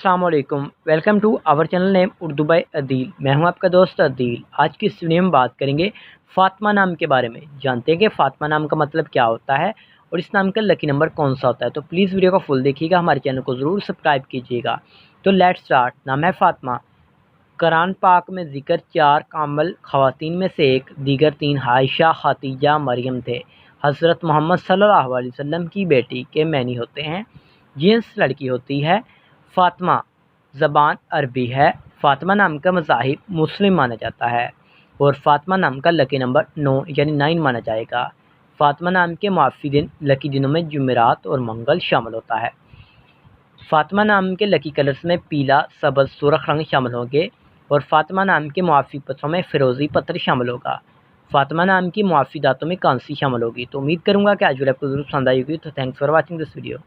अस्सलाम वालेकुम। Welcome to our channel name Urdu by Adeel. मैं हूं आपका दोस्त अदील। आज की इस वीडियो में बात करेंगे फ़ातिमा नाम के बारे में। जानते हैं कि फ़ातिमा नाम का मतलब क्या होता है और इस नाम का लकी नंबर कौन सा होता है। तो प्लीज़ वीडियो को फुल देखिएगा, हमारे चैनल को ज़रूर सब्सक्राइब कीजिएगा। तो लेट्स स्टार्ट। नाम है फ़ातिमा। कुरान पाक में ज़िक्र 4 कामिल ख़वातीन में से एक, दीगर 3 आयशा, खदीजा, मरियम थे। हज़रत मोहम्मद सल्लल्लाहु अलैहि वसल्लम की बेटी के मैनी होते हैं। जिन्स लड़की होती है। फ़ातिमा ज़बान अरबी है। फ़ातिमा नाम का मज़ाहिब मुस्लिम माना जाता है और फ़ातिमा नाम का लकी नंबर 9 यानी 9 माना जाएगा। फ़ातिमा नाम के मुआफ़ी दिन लकी दिनों में जुमेरात और मंगल शामिल होता है। फ़ातिमा नाम के लकी कलर्स में पीला, सब्ज़, सुर्ख रंग शामिल होंगे और फ़ातिमा नाम के मुआफ़ी पत्थरों में फ़िरोज़ी पत्थर शामिल होगा। फ़ातिमा नाम की मुआफ़ी दांतों में कांसी शामिल होगी। तो उम्मीद करूँगा कि आज वीडियो आपको ज़रूर पसंद आई होगी। तो thanks for watching this video.